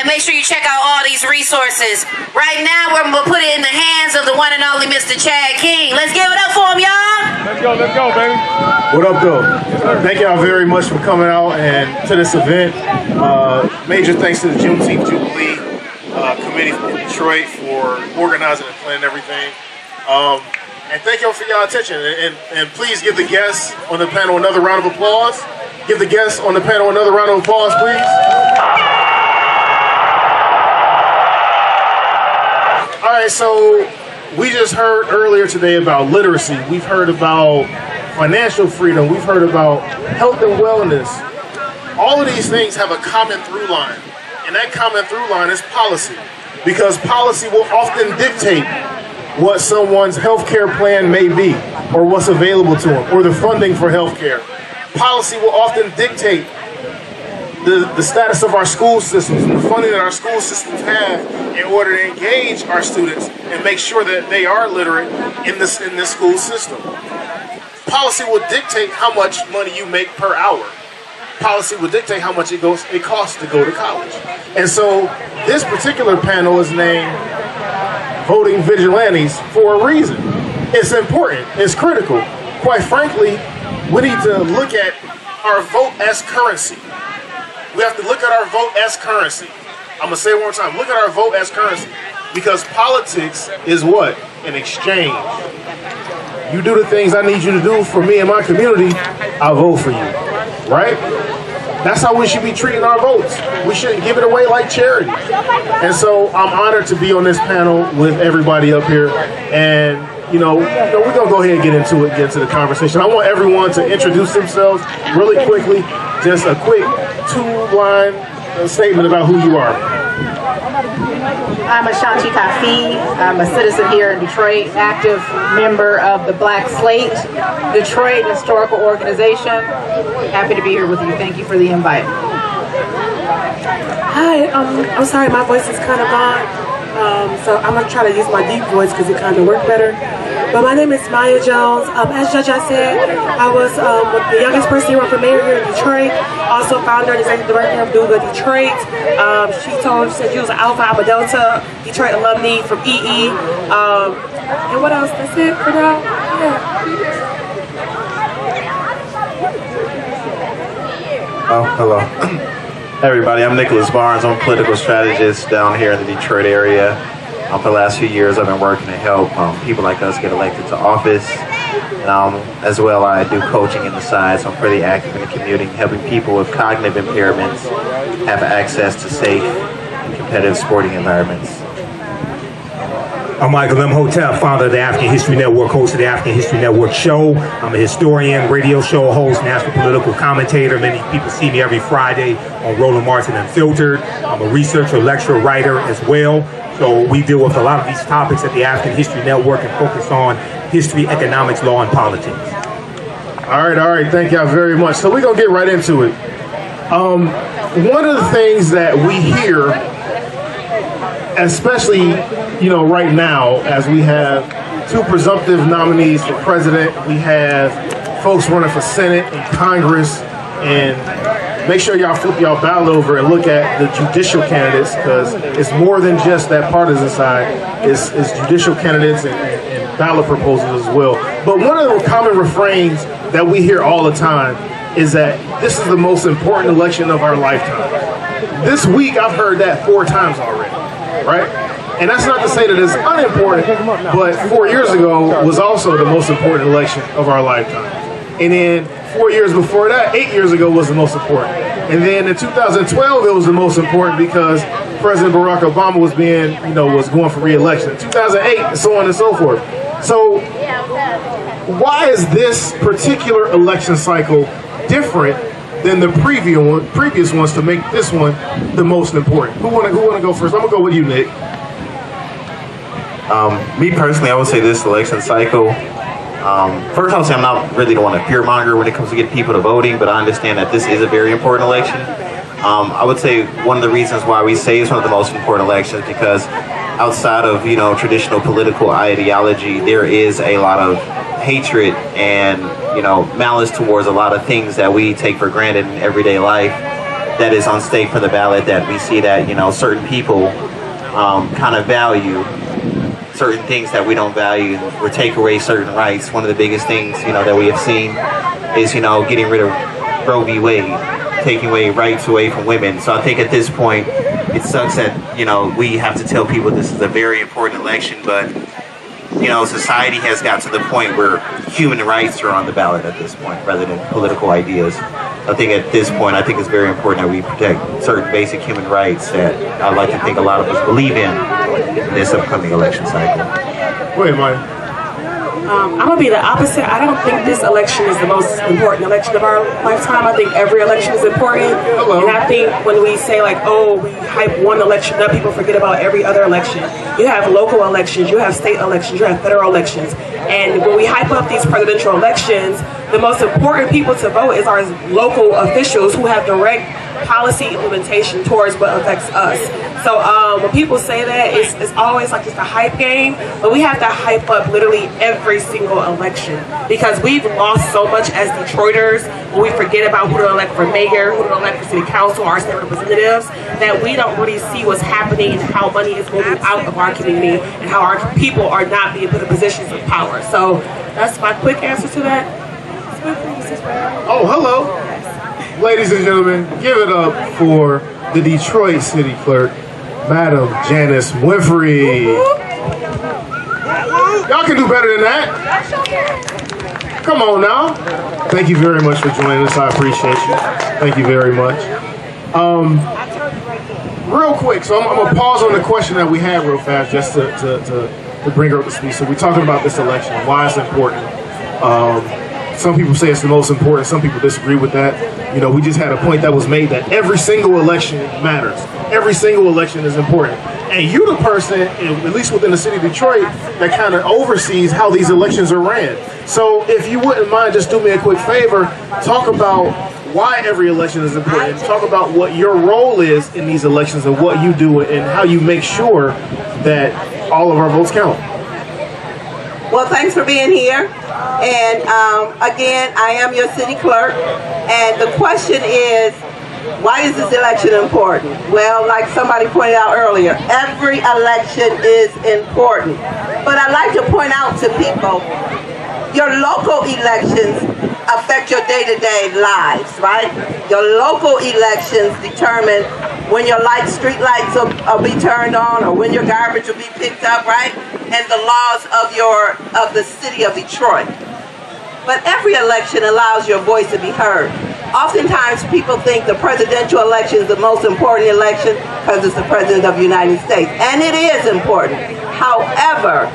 and make sure you check out all these resources. Right now, we're going to put it in the hands of the one and only Mr. Chad King. Let's give it up for him, y'all. Let's go, baby. What up, though? Thank y'all very much for coming out and to this event. Major thanks to the Juneteenth Jubilee committee from Detroit for organizing and planning everything. And thank y'all for your attention. And please give the guests on the panel another round of applause. Give the guests on the panel another round of applause, please. All right, so we just heard earlier today about literacy. We've heard about financial freedom. We've heard about health and wellness. All of these things have a common through line. And that common through line is policy. Because policy will often dictate what someone's health care plan may be, or what's available to them, or the funding for health care. Policy will often dictate the status of our school systems and the funding that our school systems have in order to engage our students and make sure that they are literate in this school system. Policy will dictate how much money you make per hour. Policy will dictate how much it costs to go to college. And so this particular panel is named Voting Vigilantes for a reason. It's important, it's critical. Quite frankly, we need to look at our vote as currency. We have to look at our vote as currency. I'm gonna say it one more time, look at our vote as currency. Because politics is what? An exchange. You do the things I need you to do for me and my community, I'll vote for you, right? That's how we should be treating our votes. We shouldn't give it away like charity. And so I'm honored to be on this panel with everybody up here. And we're gonna go ahead and get into the conversation. I want everyone to introduce themselves really quickly. Just a quick two-line statement about who you are. I'm Ashanti Kafi. I'm a citizen here in Detroit, active member of the Black Slate, Detroit Historical Organization. Happy to be here with you. Thank you for the invite. Hi, I'm sorry, my voice is kind of gone. So I'm going to try to use my deep voice because it kind of worked better. But my name is Maya Jones. As Judge I said, I was the youngest person to run for mayor here in Detroit. Also founder and executive director of Duga Detroit. She said she was an Alpha Alpha Delta Detroit alumni from EE. And what else? That's it for now? Yeah. Oh, hello. Hey everybody, I'm Nicholas Barnes. I'm a political strategist down here in the Detroit area. For the last few years, I've been working to help people like us get elected to office. As well, I do coaching in the side, so I'm pretty active in the community, helping people with cognitive impairments have access to safe and competitive sporting environments. I'm Michael Imhotep, founder of the African History Network, host of the African History Network show. I'm a historian, radio show host, national political commentator. Many people see me every Friday on Roland Martin Unfiltered. I'm a researcher, lecturer, writer as well. So we deal with a lot of these topics at the African History Network and focus on history, economics, law, and politics. All right, thank y'all very much. So we're gonna get right into it. One of the things that we hear, especially right now, as we have two presumptive nominees for president, we have folks running for Senate and Congress, and make sure y'all flip y'all ballot over and look at the judicial candidates, because it's more than just that partisan side. It's judicial candidates and ballot proposals as well. But one of the common refrains that we hear all the time is that this is the most important election of our lifetime. This week I've heard that 4 times already, right? And that's not to say that it's unimportant, but 4 years ago was also the most important election of our lifetime. And then 4 years before that, 8 years ago was the most important. And then in 2012, it was the most important because President Barack Obama was was going for re-election. In 2008, and so on and so forth. So why is this particular election cycle different than the previous ones to make this one the most important? Who wanna go first? I'm gonna go with you, Nick. Me personally, I would say this election cycle, first I would say I'm not really the one to fear monger when it comes to getting people to voting, but I understand that this is a very important election. I would say one of the reasons why we say it's one of the most important elections because outside of, traditional political ideology, there is a lot of hatred and, malice towards a lot of things that we take for granted in everyday life that is on stake for the ballot, that we see that, you know, certain people kind of value certain things that we don't value, or take away certain rights. One of the biggest things, you know, that we have seen is, you know, getting rid of Roe v. Wade, taking away rights away from women. So I think at this point, it sucks that, you know, we have to tell people this is a very important election, but, you know, society has got to the point where human rights are on the ballot at this point, rather than political ideas. I think at this point, I think it's very important that we protect certain basic human rights that I'd like to think a lot of us believe in this upcoming election cycle. Go ahead, Maya. I'm gonna be the opposite. I don't think this election is the most important election of our lifetime. I think every election is important. Hello. And I think when we say like, oh, we hype one election up, people forget about every other election. You have local elections, you have state elections, you have federal elections. And when we hype up these presidential elections, the most important people to vote is our local officials who have direct policy implementation towards what affects us. So when people say that, it's always like just a hype game, but we have to hype up literally every single election, because we've lost so much as Detroiters when we forget about who to elect for mayor, who to elect for city council, our state representatives, that we don't really see what's happening and how money is moving out of our community and how our people are not being put in positions of power. So that's my quick answer to that. Oh, hello. Ladies and gentlemen, give it up for the Detroit City Clerk, Madam Janice Winfrey. Y'all can do better than that. Come on now. Thank you very much for joining us. I appreciate you. Thank you very much. Real quick, so I'm gonna pause on the question that we had real fast, just to bring her up to speed. So we're talking about this election, why it's important. Some people say it's the most important. Some people disagree with that. You know, we just had a point that was made that every single election matters. Every single election is important. And you're the person, at least within the city of Detroit, that kind of oversees how these elections are ran. So if you wouldn't mind, just do me a quick favor, talk about why every election is important. Talk about what your role is in these elections and what you do and how you make sure that all of our votes count. Well, thanks for being here. And again, I am your city clerk. And the question is, why is this election important? Well, like somebody pointed out earlier, every election is important. But I'd like to point out to people, your local elections affect your day-to-day lives, right? Your local elections determine when your street lights will be turned on, or when your garbage will be picked up, right? And the laws of the city of Detroit. But every election allows your voice to be heard. Oftentimes people think the presidential election is the most important election because it's the president of the United States. And it is important. However,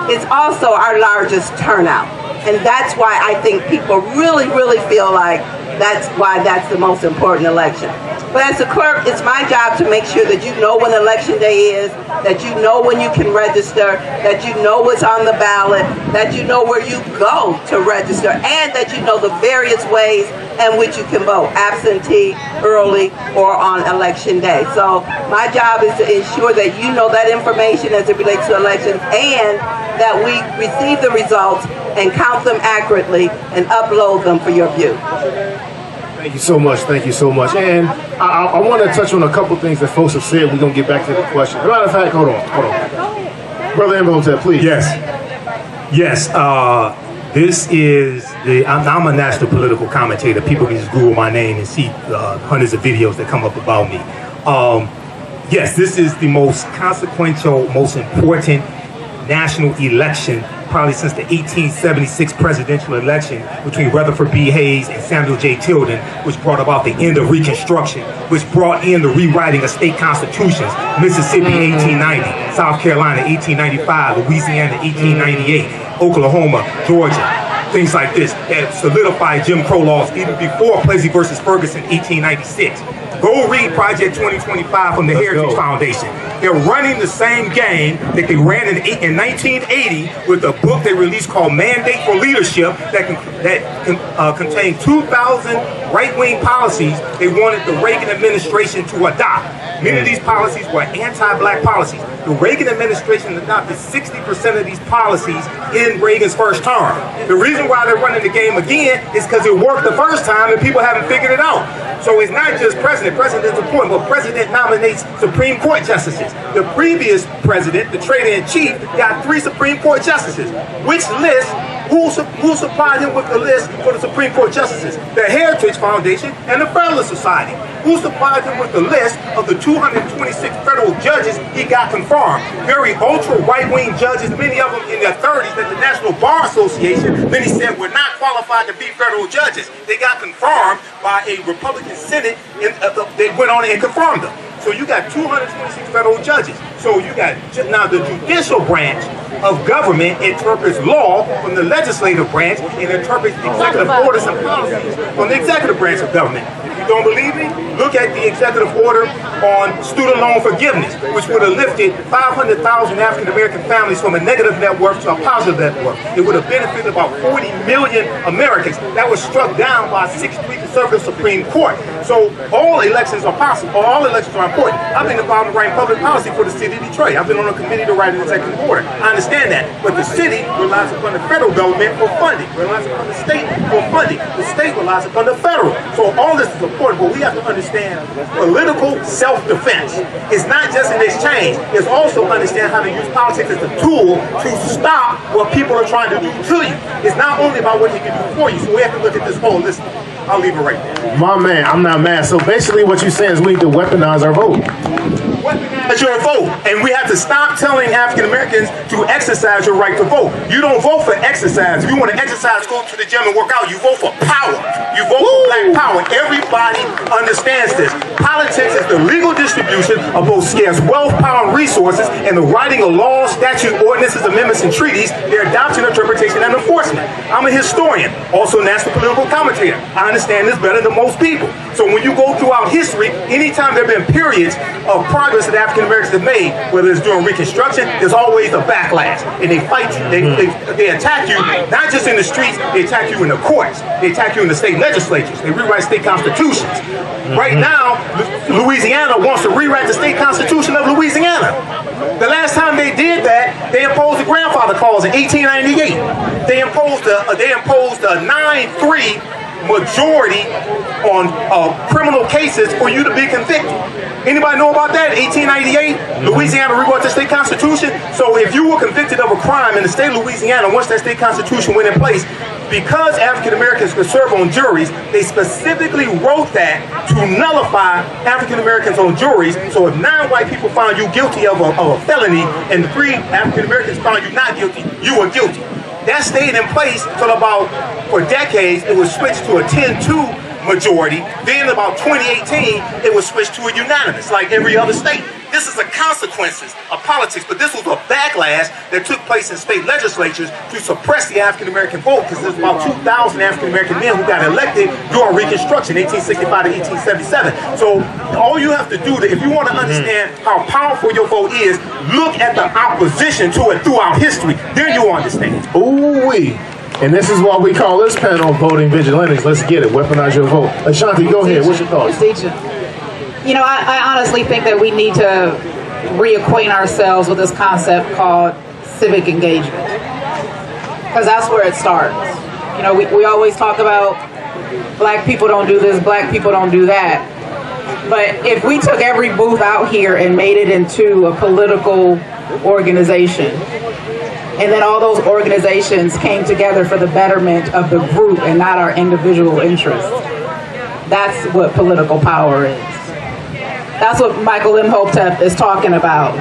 it's also our largest turnout. And that's why I think people really, really feel like that's why that's the most important election. But as a clerk, it's my job to make sure that you know when election day is, that you know when you can register, that you know what's on the ballot, that you know where you go to register, and that you know the various ways in which you can vote, absentee, early, or on election day. So my job is to ensure that you know that information as it relates to elections, and that we receive the results and count them accurately and upload them for your view. Thank you so much. Thank you so much. And I want to touch on a couple things that folks have said. We're going to get back to the question. As a matter of fact, hold on. Brother Imhotep, please. Yes. This is I'm a national political commentator. People can just Google my name and see hundreds of videos that come up about me. Yes, this is the most consequential, most important national election probably since the 1876 presidential election between Rutherford B. Hayes and Samuel J. Tilden, which brought about the end of Reconstruction, which brought in the rewriting of state constitutions, Mississippi 1890, South Carolina 1895, Louisiana 1898, Oklahoma, Georgia, things like this that solidified Jim Crow laws even before Plessy versus Ferguson 1896. Go read Project 2025 from the Heritage Foundation. They're running the same game that they ran in 1980 with a book they released called Mandate for Leadership that contained 2,000 right-wing policies they wanted the Reagan administration to adopt. Many of these policies were anti-black policies. The Reagan administration adopted 60% of these policies in Reagan's first term. The reason why they're running the game again is because it worked the first time and people haven't figured it out. So it's not just president. President is important, but president nominates Supreme Court justices. The previous president, the trader-in-chief, got 3 Supreme Court justices. Which list? Who supplied him with the list for the Supreme Court justices? The Heritage Foundation and the Federalist Society. Who supplied him with the list of the 226 federal judges he got confirmed? Very ultra right-wing judges, many of them in their 30s at the National Bar Association. Then he said were not qualified to be federal judges. They got confirmed by a Republican Senate. They went on and confirmed them. So you got 226 federal judges. So you got, now the judicial branch of government interprets law from the legislative branch and interprets executive orders and policies from the executive branch of government. If you don't believe me, look at the executive order on student loan forgiveness, which would have lifted 500,000 African American families from a negative net worth to a positive net worth. It would have benefited about 40 million Americans. That was struck down by a 6-3 conservative Supreme Court. So all elections are possible, or all elections are important. I've been involved in writing public policy for the city of Detroit. I've been on a committee to write an executive order. I understand that, but the city relies upon the federal government for funding, relies upon the state for funding. The state relies upon the federal. So all this is important, but we have to understand political self-defense. It's not just an exchange. It's also understand how to use politics as a tool to stop what people are trying to do to you. It's not only about what you can do for you, so we have to look at this holistically. I'll leave it right there. My man, I'm not mad. So basically what you're saying is we need to weaponize our vote. Weaponize your vote. And we have to stop telling African Americans to exercise your right to vote. You don't vote for exercise. If you want to exercise, go to the gym and work out. You vote for power. You vote for black power. Everybody understands this. Politics is the legal distribution of both scarce wealth, power, and resources, and the writing of laws, statutes, ordinances, amendments, and treaties, their adoption, interpretation, and enforcement. I'm a historian, also a national political commentator. I understand this better than most people. So when you go throughout history, anytime there have been periods of progress that African Americans have made, whether it's during Reconstruction, there's always a backlash. And they fight you, they attack you, not just in the streets, they attack you in the courts, they attack you in the state legislatures, they rewrite state constitutions. Right now, Louisiana wants to rewrite the state constitution of Louisiana. The last time they did that, they imposed the grandfather clause in 1898. They imposed a 9-3 majority on criminal cases for you to be convicted. Anybody know about that? 1898, Louisiana rewrote the state constitution. So if you were convicted of a crime in the state of Louisiana, once that state constitution went in place, because African Americans could serve on juries, they specifically wrote that to nullify African Americans on juries. So if 9 white people found you guilty of a felony and 3 African Americans found you not guilty, you were guilty. That stayed in place till about, for decades, it was switched to a 10-2 majority. Then about 2018, it was switched to a unanimous, like every other state. This is the consequences of politics, but this was a backlash that took place in state legislatures to suppress the African American vote, because there's about 2,000 African American men who got elected during Reconstruction, 1865 to 1877. So all you have to do, if you want to understand how powerful your vote is, look at the opposition to it throughout history. Then you'll understand. Ooh-wee. And this is what we call this panel Voting Vigilantes. Let's get it. Weaponize your vote. Ashanti, go ahead. What's your thoughts? You know, I honestly think that we need to reacquaint ourselves with this concept called civic engagement, because that's where it starts. You know, we always talk about black people don't do this, black people don't do that. But if we took every booth out here and made it into a political organization, and then all those organizations came together for the betterment of the group and not our individual interests, that's what political power is. That's what Michael Imhotep is talking about.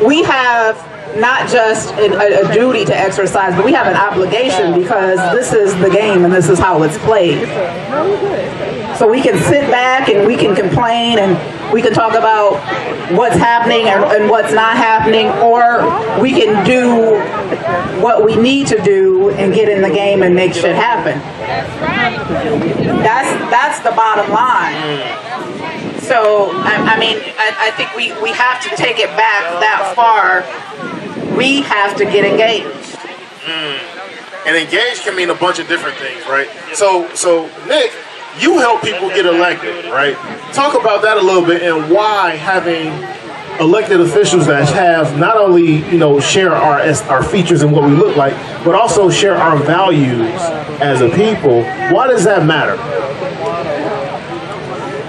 We have not just a duty to exercise, but we have an obligation, because this is the game and this is how it's played. So we can sit back and we can complain and we can talk about what's happening and what's not happening, or we can do what we need to do and get in the game and make shit happen. That's the bottom line. So, I mean, I think we have to take it back that far. We have to get engaged. And engaged can mean a bunch of different things, right? So Nick, you help people get elected, right? Talk about that a little bit and why having elected officials that have not only, share our features and what we look like, but also share our values as a people. Why does that matter?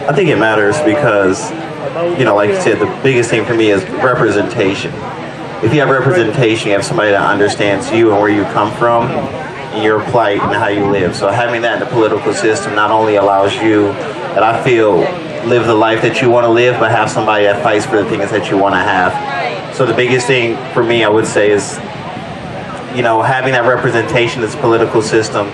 I think it matters because, like you said, the biggest thing for me is representation. If you have representation, you have somebody that understands you and where you come from, and your plight and how you live. So having that in the political system not only allows you, that I feel, live the life that you want to live, but have somebody that fights for the things that you want to have. So the biggest thing for me, I would say, is, having that representation in this political system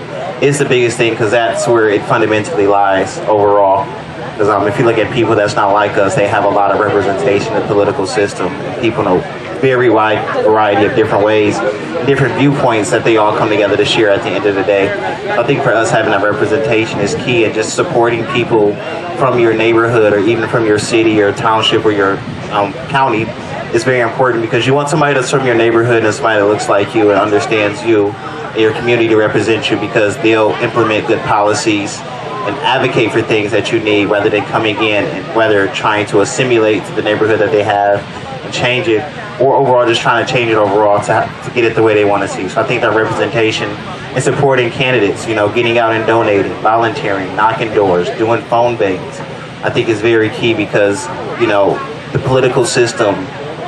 is the biggest thing, because that's where it fundamentally lies overall. Because if you look at people that's not like us, they have a lot of representation in the political system. And people know very wide variety of different ways, different viewpoints that they all come together to share at the end of the day. I think for us, having that representation is key, and just supporting people from your neighborhood or even from your city or township or your county is very important, because you want somebody that's from your neighborhood and somebody that looks like you and understands you and your community to represent you, because they'll implement good policies and advocate for things that you need, whether they're coming in and whether trying to assimilate to the neighborhood that they have and change it, or overall just trying to change it overall to get it the way they want to see. So I think that representation and supporting candidates, getting out and donating, volunteering, knocking doors, doing phone bangs, I think is very key, because, the political system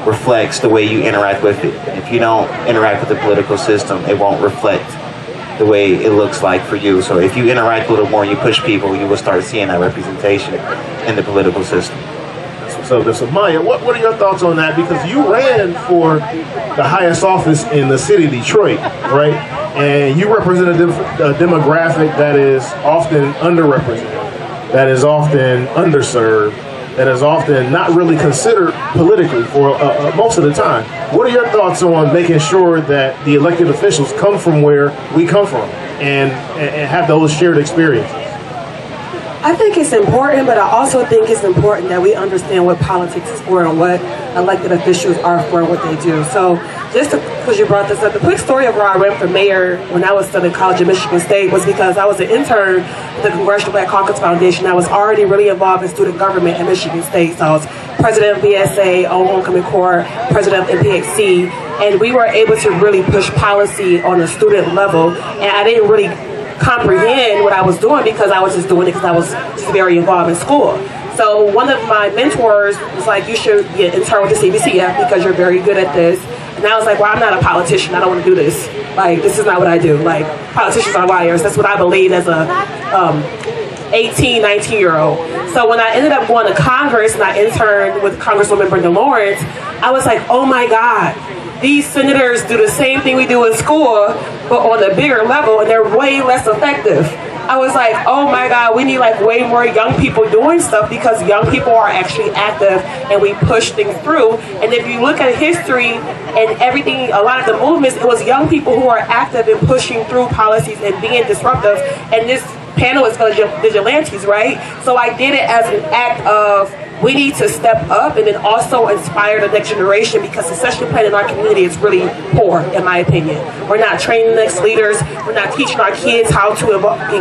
reflects the way you interact with it. If you don't interact with the political system, it won't reflect the way it looks like for you. So if you interact a little more and you push people, you will start seeing that representation in the political system. So Maya, what are your thoughts on that? Because you ran for the highest office in the city of Detroit, right? And you represent a demographic that is often underrepresented, that is often underserved, that is often not really considered politically for most of the time. What are your thoughts on making sure that the elected officials come from where we come from and have those shared experiences? I think it's important, but I also think it's important that we understand what politics is for and what elected officials are for and what they do. So just because you brought this up, the quick story of where I ran for mayor when I was still in college at Michigan State was because I was an intern at the Congressional Black Caucus Foundation. I was already really involved in student government at Michigan State. So I was president of BSA, on homecoming corps, president of MPHC, and we were able to really push policy on a student level. And I didn't really comprehend what I was doing because I was just doing it because I was just very involved in school. So one of my mentors was like, you should get intern with the CBCF because you're very good at this. And I was like, well, I'm not a politician. I don't want to do this. Like, this is not what I do. Like, politicians are liars. That's what I believe as a 18, 19-year-old. So when I ended up going to Congress and I interned with Congresswoman Brenda Lawrence, I was like, oh my God. These senators do the same thing we do in school, but on a bigger level, and they're way less effective. I was like, oh my God, we need like way more young people doing stuff because young people are actually active and we push things through. And if you look at history and everything, a lot of the movements, it was young people who are active in pushing through policies and being disruptive. And this panel is for Vigilantes, right? So I did it as an act of, we need to step up and then also inspire the next generation because succession plan in our community is really poor, in my opinion. We're not training the next leaders. We're not teaching our kids how to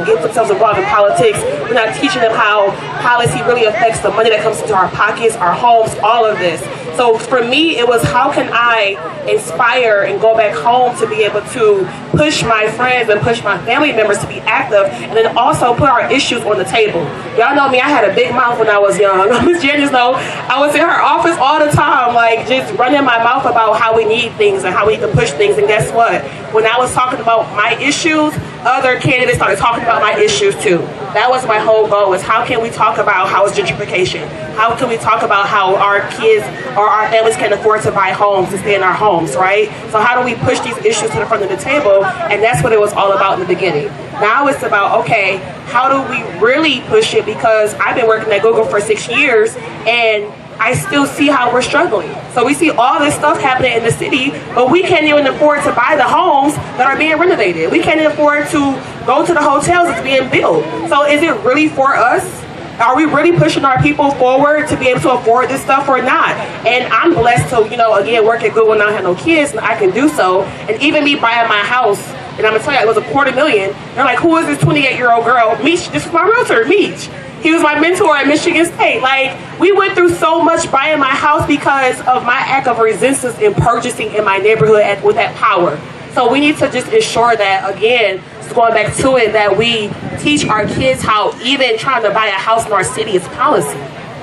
get themselves involved in politics. We're not teaching them how policy really affects the money that comes into our pockets, our homes, all of this. So for me, it was how can I inspire and go back home to be able to push my friends and push my family members to be active and then also put our issues on the table. Y'all know me, I had a big mouth when I was young. Miss Janice know, I was in her office all the time, like just running my mouth about how we need things and how we need to push things. And guess what? When I was talking about my issues, other candidates started talking about my issues too. That was my whole goal, is how can we talk about house gentrification? How can we talk about how our kids or our families can afford to buy homes and stay in our homes, right? So how do we push these issues to the front of the table? And that's what it was all about in the beginning. Now it's about, okay, how do we really push it? Because I've been working at Google for 6 years and I still see how we're struggling. So we see all this stuff happening in the city, but we can't even afford to buy the homes that are being renovated. We can't even afford to go to the hotels that's being built. So is it really for us? Are we really pushing our people forward to be able to afford this stuff or not? And I'm blessed to, again, work at Google and not have no kids, and I can do so. And even me buying my house, and I'm gonna tell you, it was $250,000. They're like, who is this 28-year-old girl? Meech, this is my realtor, Meech. He was my mentor at Michigan State. Like, we went through so much buying my house because of my act of resistance in purchasing in my neighborhood with that power. So we need to just ensure that, again, just going back to it, that we teach our kids how even trying to buy a house in our city is policy.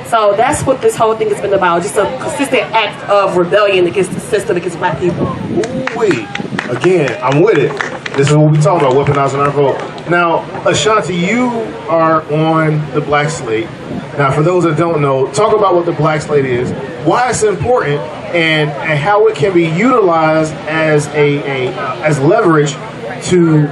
So that's what this whole thing has been about, just a consistent act of rebellion against the system, against black people. Ooh-wee. Again, I'm with it. This is what we talk about, weaponizing our vote. Now, Ashanti, you are on the Black Slate. Now, for those that don't know, talk about what the Black Slate is, why it's important, and how it can be utilized as as leverage to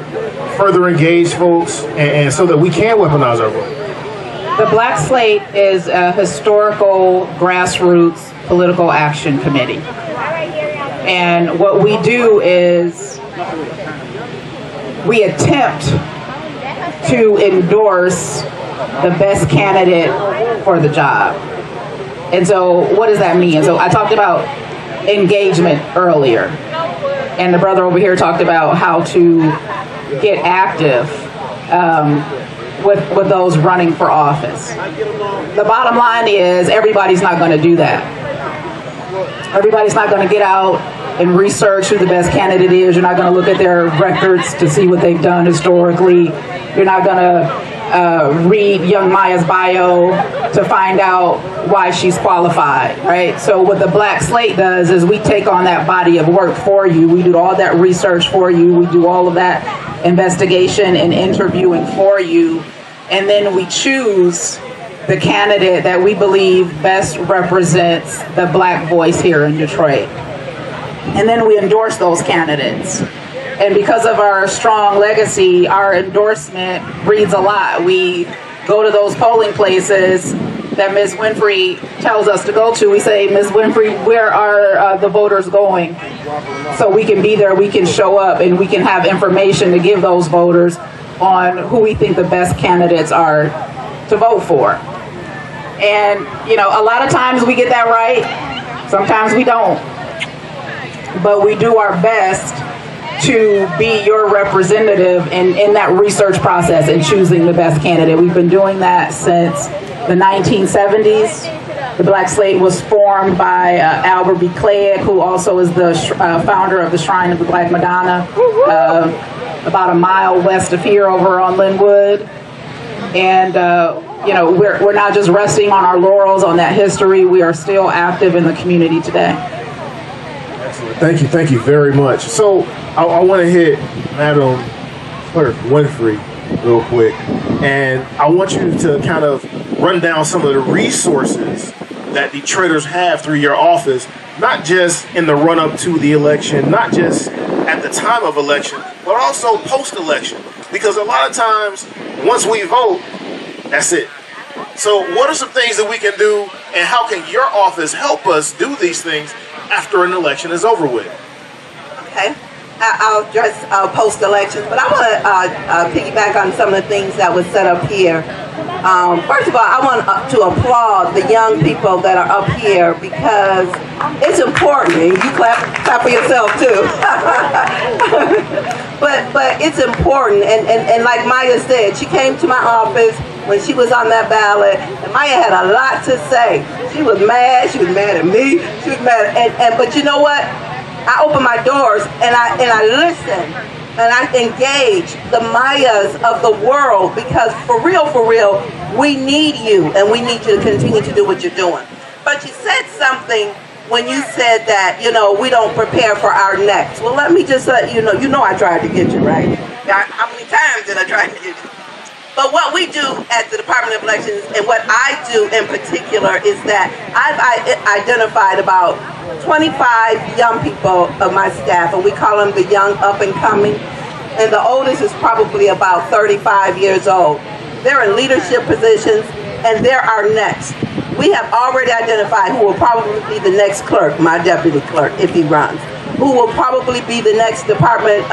further engage folks, and so that we can weaponize our vote. The Black Slate is a historical grassroots political action committee. And what we do is we attempt to endorse the best candidate for the job. And so what does that mean? So I talked about engagement earlier. And the brother over here talked about how to get active with those running for office. The bottom line is everybody's not going to do that. Everybody's not going to get out and research who the best candidate is. You're not going to look at their records to see what they've done historically. You're not going to read young Maya's bio to find out why she's qualified, right? So what the Black Slate does is we take on that body of work for you. We do all that research for you. We do all of that investigation and interviewing for you. And then we choose the candidate that we believe best represents the black voice here in Detroit. And then we endorse those candidates. And because of our strong legacy, our endorsement reads a lot. We go to those polling places that Ms. Winfrey tells us to go to. We say, Ms. Winfrey, where are the voters going? So we can be there, we can show up, and we can have information to give those voters on who we think the best candidates are to vote for. And, you know, a lot of times we get that right, sometimes we don't. But we do our best to be your representative in that research process and choosing the best candidate. We've been doing that since the 1970s. The Black Slate was formed by Albert B. Clegg, who also is the founder of the Shrine of the Black Madonna, about a mile west of here over on Linwood. And you know, we're not just resting on our laurels on that history. We are still active in the community today. Excellent. Thank you very much. So I want to hit Madam Clerk Winfrey real quick, and I want you to kind of run down some of the resources that Detroiters have through your office, not just in the run-up to the election, not just at the time of election, but also post-election. Because a lot of times, once we vote, that's it. So what are some things that we can do, and how can your office help us do these things after an election is over with? Okay, I'll address post-elections, but I want to piggyback on some of the things that was set up here. First of all, I want to applaud the young people that are up here, because it's important, and you clap for yourself too. but it's important, and like Maya said, she came to my office when she was on that ballot, and Maya had a lot to say. She was mad at me, she was mad, but you know what? I open my doors and I listen and I engage the Mayas of the world, because for real, we need you, and we need you to continue to do what you're doing. But you said something when you said that, you know, we don't prepare for our next. Well, let me just let you know I tried to get you, right? How many times did I try to get you? But what we do at the Department of Elections, and what I do in particular, is that I've identified about 25 young people of my staff, and we call them the young up and coming. And the oldest is probably about 35 years old. They're in leadership positions, and they're our next. We have already identified who will probably be the next clerk, my deputy clerk, if he runs. Who will probably be the next department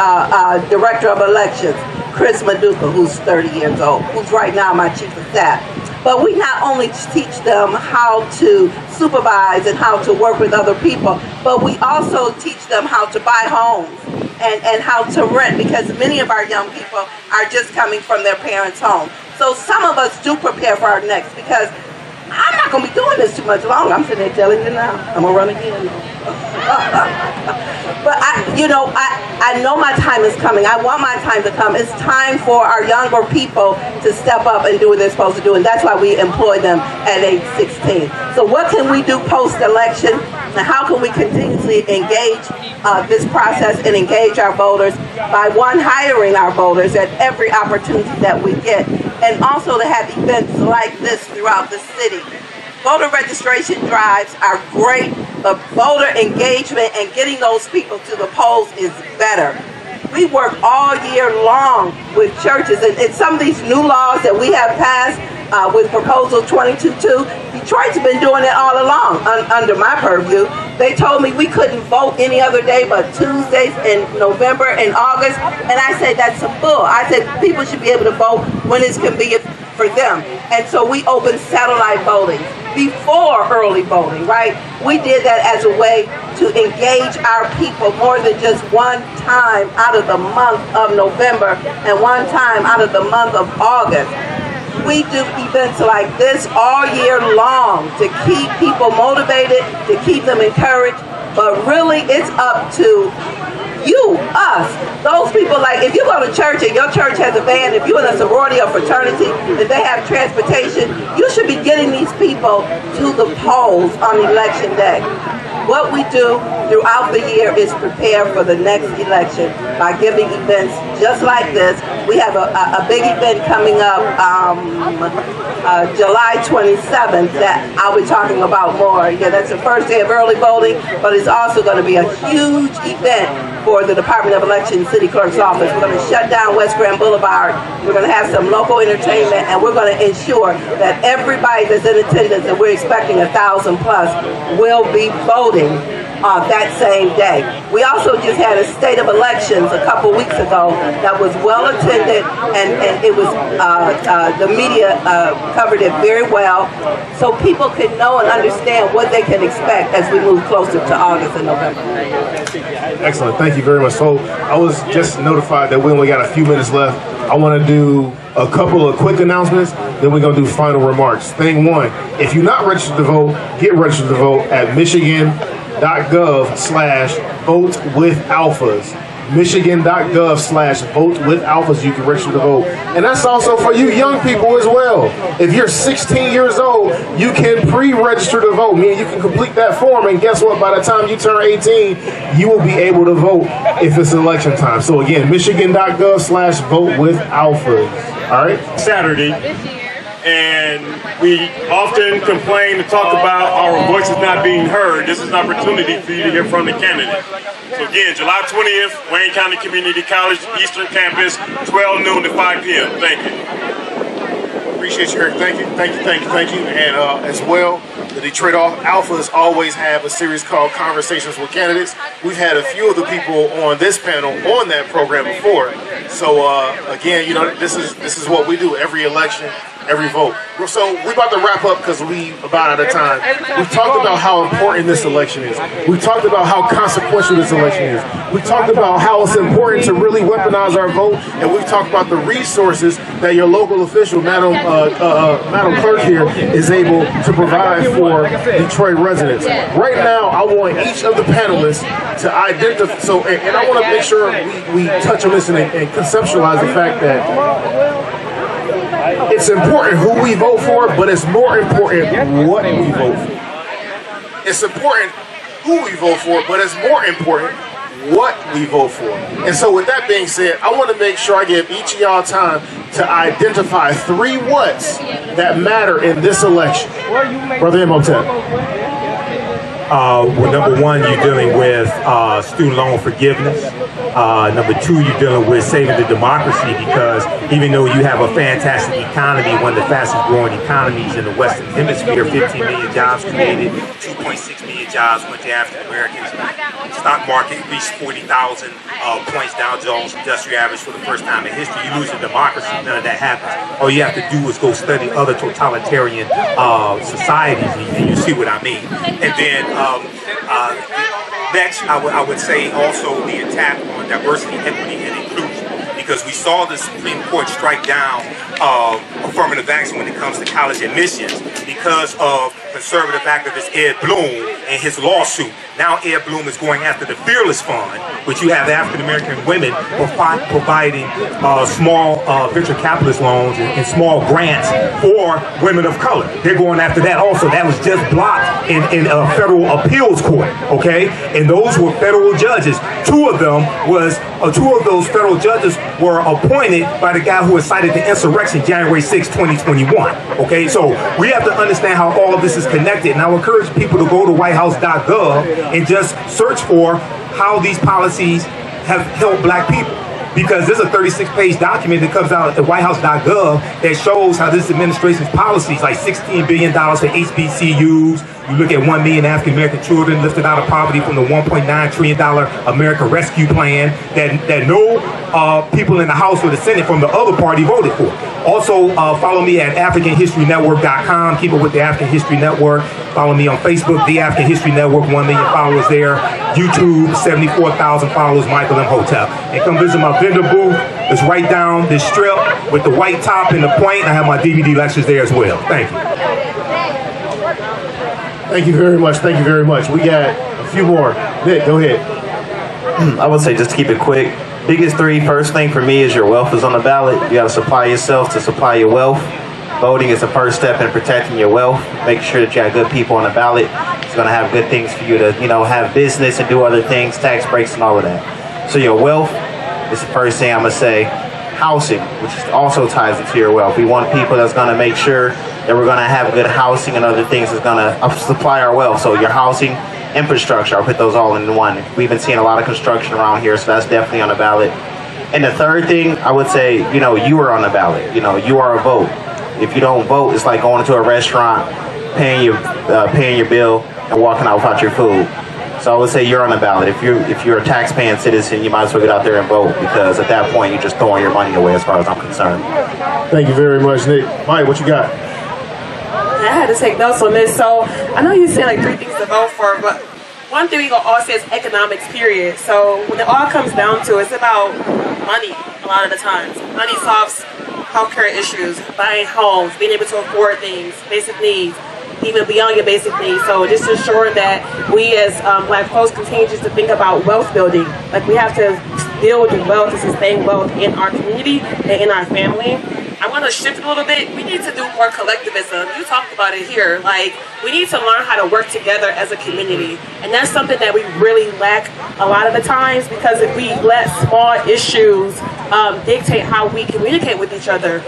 director of elections, Chris Maduka, who's 30 years old, who's right now my chief of staff. But we not only teach them how to supervise and how to work with other people, but we also teach them how to buy homes and how to rent, because many of our young people are just coming from their parents' home. So some of us do prepare for our next, because I'm not going to be doing this too much longer. I'm sitting there telling you now. I'm going to run again. But I know my time is coming. I want my time to come. It's time for our younger people to step up and do what they're supposed to do, and that's why we employ them at age 16. So what can we do post-election, and how can we continuously engage this process and engage our voters by, one, hiring our voters at every opportunity that we get, and also to have events like this throughout the city. Voter registration drives are great, but voter engagement and getting those people to the polls is better. We work all year long with churches, and some of these new laws that we have passed with Proposal 22.2, Detroit's been doing it all along under my purview. They told me we couldn't vote any other day but Tuesdays in November and August, and I said that's some bull. I said people should be able to vote when it's convenient for them. And so we opened satellite voting before early voting, right? We did that as a way to engage our people more than just one time out of the month of November and one time out of the month of August. We do events like this all year long to keep people motivated, to keep them encouraged, but really it's up to you, us, those people. Like, if you go to church and your church has a band, if you're in a sorority or fraternity, if they have transportation, you should be getting these people to the polls on election day. What we do throughout the year is prepare for the next election by giving events just like this. We have a big event coming up July 27th that I'll be talking about more. Yeah, that's the first day of early voting, but it's also going to be a huge event for the Department of Elections City Clerk's office. We're going to shut down West Grand Boulevard. We're going to have some local entertainment, and we're going to ensure that everybody that's in attendance, and we're expecting 1,000 plus, will be voting that same day. We also just had a state of elections a couple weeks ago that was well attended, and it was the media covered it very well, so people can know and understand what they can expect as we move closer to August and November. Excellent, thank you very much. So I was just notified that we only got a few minutes left. I want to do a couple of quick announcements, then we're going to do final remarks. Thing one, if you're not registered to vote, get registered to vote at michigan.gov/vote-with-alphas. Michigan.gov/vote-with-alphas, you can register to vote. And that's also for you young people as well. If you're 16 years old, you can pre-register to vote, meaning you can complete that form, and guess what? By the time you turn 18, you will be able to vote if it's election time. So again, Michigan.gov/vote-with-alphas. All right? Saturday. And we often complain and talk about our voices not being heard. This is an opportunity for you to hear from the candidate. So again, July 20th, Wayne County Community College, Eastern Campus, 12 noon to 5 p.m. Thank you. Appreciate you, Eric. Thank you. And as well, the Detroit Alphas always have a series called Conversations with Candidates. We've had a few of the people on this panel on that program before. So again, this is what we do every election, every vote. So we're about to wrap up because we about out of time. We've talked about how important this election is. We talked about how consequential this election is. We talked about how it's important to really weaponize our vote, and we've talked about the resources that your local official, Madam Clerk here, is able to provide for Detroit residents. Right now, I want each of the panelists to identify. So, and I want to make sure we touch on this and conceptualize the fact that it's important who we vote for, but it's more important what we vote for. It's important who we vote for, but it's more important what we vote for. And so with that being said, I want to make sure I give each of y'all time to identify 3 whats that matter in this election. Brother Imhotep. Well, number one, you're dealing with student loan forgiveness. Number 2, you're dealing with saving the democracy, because even though you have a fantastic economy, one of the fastest growing economies in the Western Hemisphere, 15 million jobs created, 2.6 million jobs went to African Americans. Stock market reached 40,000 points, Dow Jones Industrial Average for the first time in history. You lose your democracy, none of that happens. All you have to do is go study other totalitarian societies, and you see what I mean. And then next, I would say also the attack on diversity, equity, and inclusion. Because because we saw the Supreme Court strike down affirmative action when it comes to college admissions because of conservative activist Ed Bloom and his lawsuit. Now Ed Bloom is going after the Fearless Fund, which you have African-American women providing small venture capitalist loans and small grants for women of color. They're going after that also. That was just blocked in a federal appeals court, okay? And those were federal judges. Two of those federal judges were appointed by the guy who incited the insurrection January 6, 2021, okay? So we have to understand how all of this is connected, and I would encourage people to go to whitehouse.gov and just search for how these policies have helped black people. Because there's a 36-page document that comes out at whitehouse.gov that shows how this administration's policies, like $16 billion for HBCUs, you look at 1 million African-American children lifted out of poverty from the $1.9 trillion American Rescue Plan that no people in the House or the Senate from the other party voted for. Also, follow me at AfricanHistoryNetwork.com. Keep up with the African History Network. Follow me on Facebook, The African History Network, 1 million followers there. YouTube, 74,000 followers, Michael Imhotep. And come visit my vendor booth. It's right down this strip with the white top and the point. I have my DVD lectures there as well. Thank you. Thank you very much. Thank you very much. We got a few more. Nick, go ahead. I would say just to keep it quick. Biggest three, first thing for me is your wealth is on the ballot. You got to supply yourself to supply your wealth. Voting is the first step in protecting your wealth. Making sure that you have good people on the ballot. It's going to have good things for you to, have business and do other things, tax breaks and all of that. So your wealth is the first thing I'm going to say. Housing, which also ties into your wealth. We want people that's going to make sure that we're going to have good housing and other things that's going to supply our wealth. So your housing, infrastructure, I'll put those all in one. We've been seeing a lot of construction around here, so that's definitely on the ballot. And the third thing, I would say, you are on the ballot. You are a vote. If you don't vote, it's like going to a restaurant, paying your bill, and walking out without your food. So I would say you're on the ballot. If you're a tax-paying citizen, you might as well get out there and vote, because at that point, you're just throwing your money away as far as I'm concerned. Thank you very much, Nick. Mike, what you got? I had to take notes on this. So I know you said like 3 things to vote for, but one thing we gonna all say is economics, period. So when it all comes down to it, it's about money a lot of the times. Money solves healthcare issues, buying homes, being able to afford things, basic needs, even beyond your basic needs. So just ensuring that we as black folks continue just to think about wealth building. Like we have to build wealth to sustain wealth in our community and in our family. I'm going to shift a little bit. We need to do more collectivism. You talked about it here. Like, we need to learn how to work together as a community. And that's something that we really lack a lot of the times, because if we let small issues dictate how we communicate with each other.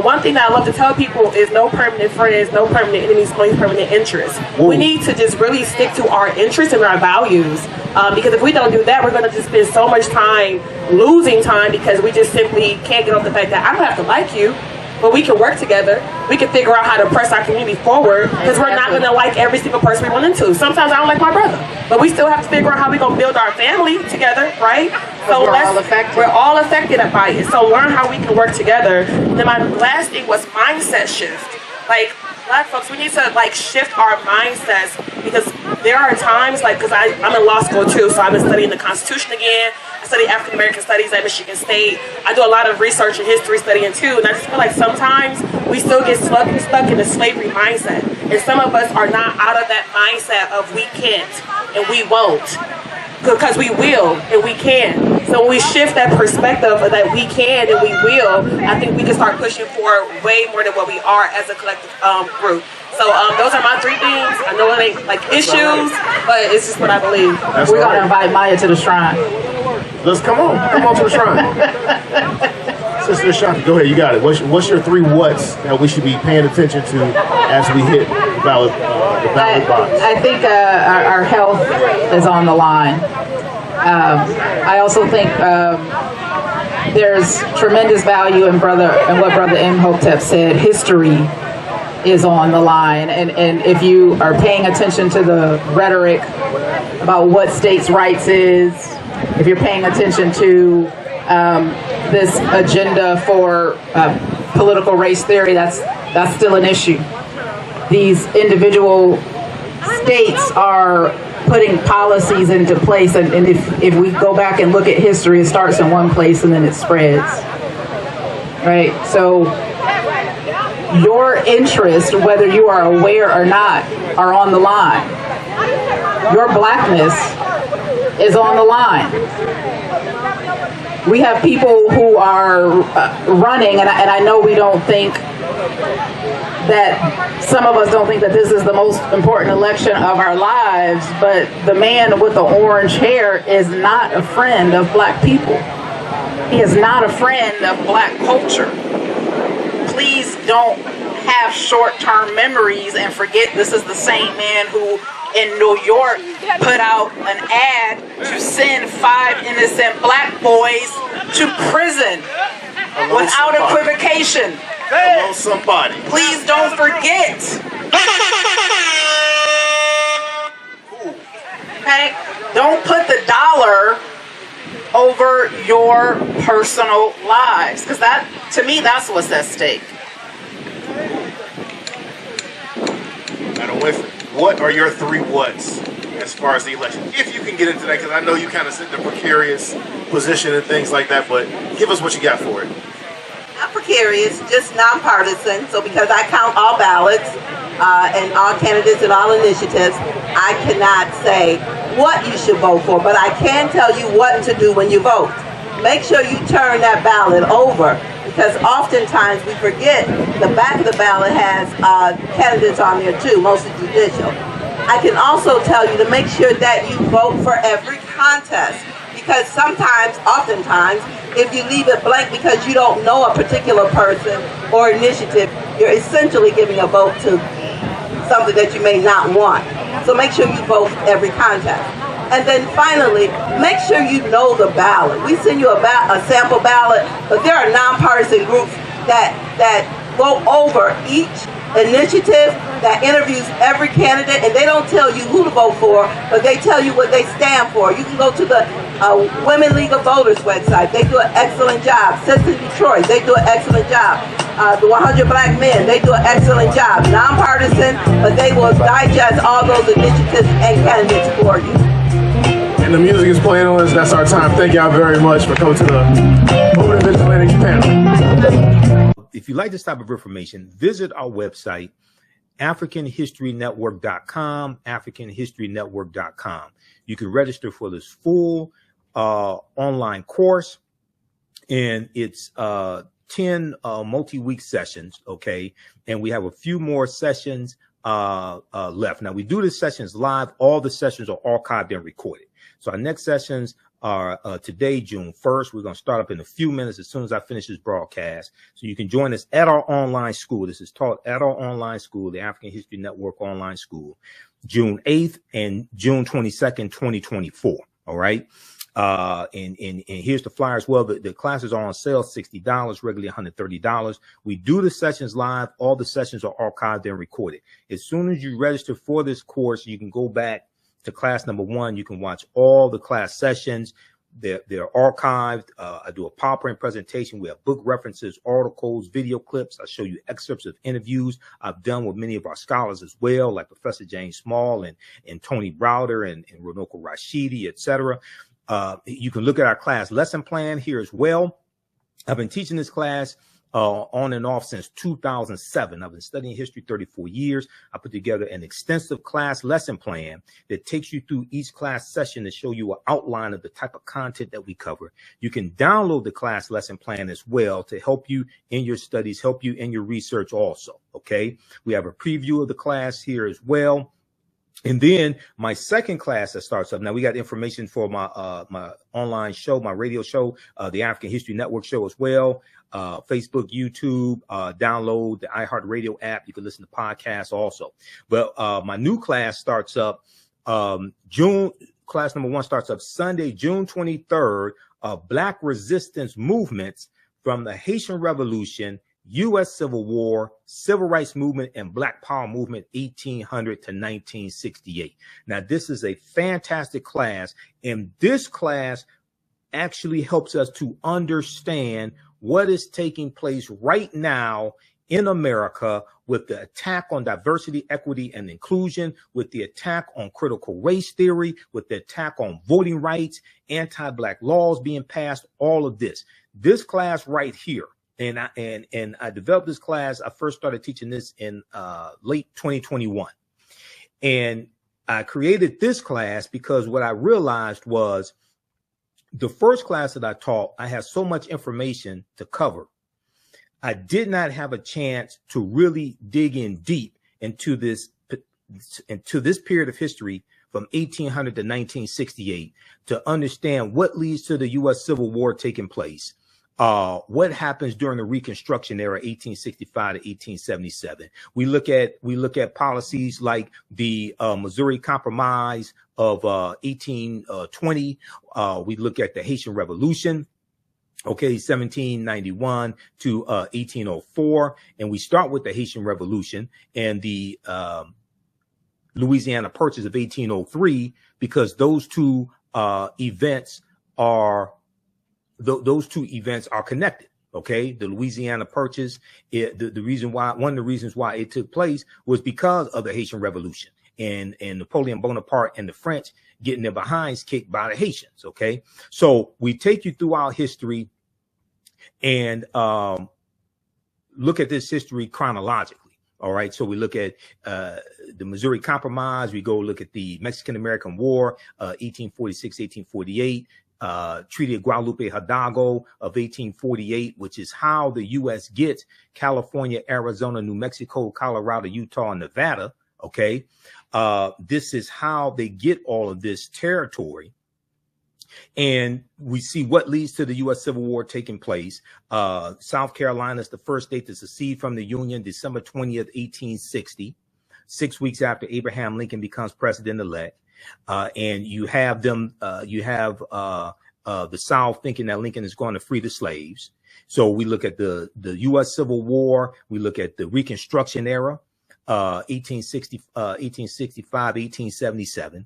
One thing that I love to tell people is no permanent friends, no permanent enemies, only permanent interests. Ooh. We need to just really stick to our interests and our values. Because if we don't do that, we're going to just spend so much time losing time, because we just simply can't get over the fact that I don't have to like you, but we can work together. We can figure out how to press our community forward, because we're not going to like every single person we run into. Sometimes I don't like my brother, but we still have to figure out how we're going to build our family together, right? So we're all affected by it. So learn how we can work together. Then my last thing was mindset shift. Like, black folks, we need to shift our mindsets, because there are times because I'm in law school too, so I've been studying the Constitution again. I study African American studies at Michigan State. I do a lot of research and history studying too, and I just feel like sometimes we still get stuck in the slavery mindset, and some of us are not out of that mindset of we can't and we won't, because we will and we can. So when we shift that perspective of that we can and we will, I think we can start pushing for way more than what we are as a collective group. So those are my 3 things. I know it ain't issues, but it's just what I believe. We're going to invite Maya to the shrine. Let's come on to the shrine. Sister Ashanti, go ahead, you got it. What's your 3 whats that we should be paying attention to as we hit the ballot box? I think our health is on the line. I also think there's tremendous value in what Brother Imhotep said. History is on the line, and if you are paying attention to the rhetoric about what states' rights is, if you're paying attention to this agenda for political race theory, that's still an issue. These individual states are putting policies into place. And if we go back and look at history, it starts in one place and then it spreads. Right? So your interests, whether you are aware or not, are on the line. Your blackness is on the line. We have people who are running, and I know we don't think that, some of us don't think that this is the most important election of our lives, but the man with the orange hair is not a friend of black people. He is not a friend of black culture. Please don't have short-term memories and forget this is the same man who in New York put out an ad to send 5 innocent black boys to prison without equivocation. Hello, somebody. Please don't forget. Okay? Don't put the dollar over your personal lives, because that, to me, that's what's at stake. Madam Winfrey, what are your 3 whats as far as the election? If you can get into that, because I know you kind of sit in a precarious position and things like that, but give us what you got for it. Not precarious, just nonpartisan. So because I count all ballots and all candidates and all initiatives, I cannot say what you should vote for, but I can tell you what to do when you vote. Make sure you turn that ballot over, because oftentimes we forget the back of the ballot has candidates on there too, mostly judicial. I can also tell you to make sure that you vote for every contest, because oftentimes, if you leave it blank because you don't know a particular person or initiative, you're essentially giving a vote to something that you may not want. So make sure you vote every contest. And then finally, make sure you know the ballot. We send you a sample ballot, but there are nonpartisan groups that go over each initiative, that interviews every candidate, and they don't tell you who to vote for, but they tell you what they stand for. You can go to the Women League of Voters website. They do an excellent job. Citizen Detroit, they do an excellent job. The 100 Black Men, they do an excellent job. Nonpartisan, but they will digest all those initiatives and candidates for you. And the music is playing on us. That's our time. Thank y'all very much for coming to the Voting Vigilantes panel. If you like this type of information, visit our website, AfricanHistoryNetwork.com, AfricanHistoryNetwork.com. You can register for this full online course, and it's 10 multi-week sessions, okay? And we have a few more sessions left. Now, we do the sessions live. All the sessions are archived and recorded. So our next sessions are today, June 1st. We're going to start up in a few minutes as soon as I finish this broadcast. So you can join us at our online school. This is taught at our online school, the African History Network online school, June 8th and June 22nd, 2024. All right. And here's the flyer as well. The classes are on sale, $60, regularly $130. We do the sessions live. All the sessions are archived and recorded. As soon as you register for this course, you can go back to class number 1. You can watch all the class sessions. They're archived. I do a PowerPoint presentation. We have book references, articles, video clips. I show you excerpts of interviews I've done with many of our scholars as well, like Professor James Small and Tony Browder and Runoko Rashidi, etc. You can look at our class lesson plan here as well. I've been teaching this class on and off since 2007. I've been studying history 34 years. I put together an extensive class lesson plan that takes you through each class session to show you an outline of the type of content that we cover. You can download the class lesson plan as well to help you in your studies, help you in your research also, okay? We have a preview of the class here as well. And then my second class that starts up. Now we got information for my my online show, my radio show, the African History Network show as well. Facebook, YouTube, download the iHeartRadio app. You can listen to podcasts also. But my new class starts up class number 1 starts up Sunday, June 23rd, Black Resistance Movements from the Haitian Revolution, U.S. Civil War, Civil Rights Movement, and Black Power Movement, 1800 to 1968. Now, this is a fantastic class, and this class actually helps us to understand what is taking place right now in America, with the attack on diversity, equity, and inclusion, with the attack on critical race theory, with the attack on voting rights, anti-black laws being passed, all of this. This class right here, and I developed this class. I first started teaching this in late 2021. And I created this class because what I realized was the first class that I taught, I had so much information to cover. I did not have a chance to really dig in deep into this period of history from 1800 to 1968 to understand what leads to the U.S. Civil War taking place. What happens during the Reconstruction era, 1865 to 1877. We look at policies like the Missouri Compromise of 1820. We look at the Haitian Revolution, 1791 to 1804, and we start with the Haitian Revolution and the Louisiana Purchase of 1803, because those two events are connected. Okay, the Louisiana Purchase, one of the reasons why it took place was because of the Haitian Revolution and Napoleon Bonaparte and the French getting their behinds kicked by the Haitians. Okay, so we take you through our history and look at this history chronologically. All right, so we look at the Missouri Compromise. We go look at the Mexican-American War, 1846, 1848. Treaty of Guadalupe Hidalgo of 1848, which is how the U.S. gets California, Arizona, New Mexico, Colorado, Utah, and Nevada. Okay, this is how they get all of this territory. And we see what leads to the U.S. Civil War taking place. South Carolina is the first state to secede from the Union, December 20th, 1860, 6 weeks after Abraham Lincoln becomes president-elect. And you have them, the South thinking that Lincoln is going to free the slaves. So we look at the U.S. Civil War. We look at the Reconstruction era, 1865, 1877.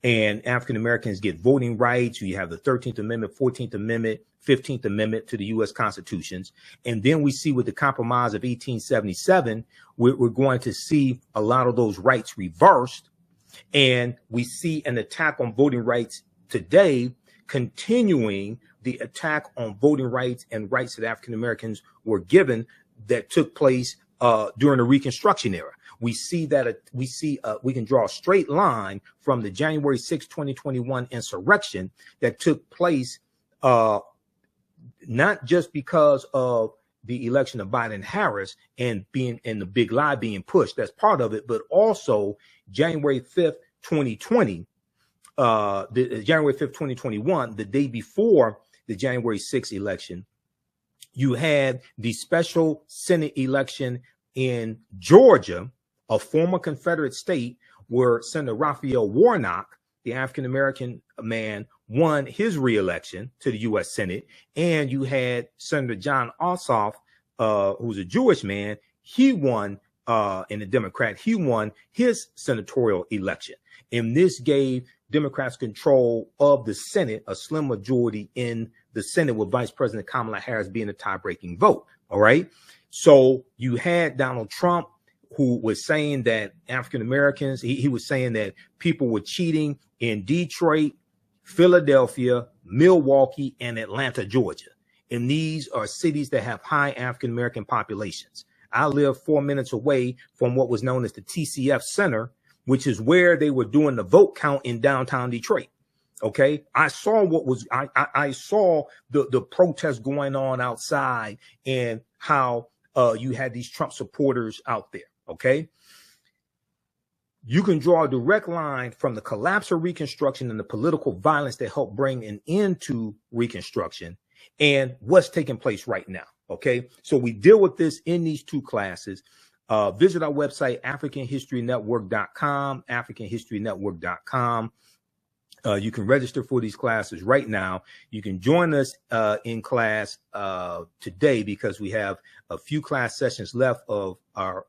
And African Americans get voting rights. You have the 13th Amendment, 14th Amendment, 15th Amendment to the U.S. Constitutions. And then we see with the Compromise of 1877, we're going to see a lot of those rights reversed. And we see an attack on voting rights today, continuing the attack on voting rights and rights that African Americans were given that took place during the Reconstruction era. We see that we can draw a straight line from the January 6, 2021 insurrection that took place, not just because of the election of Biden and Harris and the big lie being pushed. That's part of it, but also January 5th, 2020, January 5th, 2021, the day before the January 6th election, you had the special Senate election in Georgia, a former Confederate state, where Senator Raphael Warnock, the African-American man, won his reelection to the U.S. Senate. And you had Senator John Ossoff, who's a Jewish man. He won, and a Democrat, he won his senatorial election. And this gave Democrats control of the Senate, a slim majority in the Senate, with Vice President Kamala Harris being a tie-breaking vote. All right. So you had Donald Trump, who was saying that African Americans, he was saying that people were cheating in Detroit, Philadelphia, Milwaukee, and Atlanta, Georgia. And these are cities that have high African American populations. I live 4 minutes away from what was known as the TCF Center, which is where they were doing the vote count in downtown Detroit. Okay, I saw I saw the protests going on outside and how you had these Trump supporters out there. Okay, you can draw a direct line from the collapse of Reconstruction and the political violence that helped bring an end to Reconstruction and what's taking place right now. Okay, so we deal with this in these two classes. Visit our website, AfricanHistoryNetwork.com, AfricanHistoryNetwork.com. You can register for these classes right now. You can join us in class today, because we have a few class sessions left of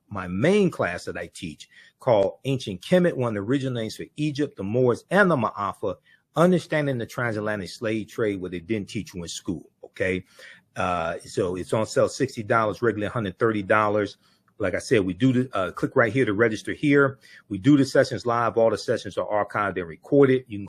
my main class that I teach, called Ancient Kemet, one of the original names for Egypt, the Moors, and the Ma'afa, Understanding the Transatlantic Slave Trade, what they didn't teach you in school. Okay, So it's on sale $60, regularly $130. Like I said, we do the click right here to register here. We do the sessions live. All the sessions are archived and recorded. You can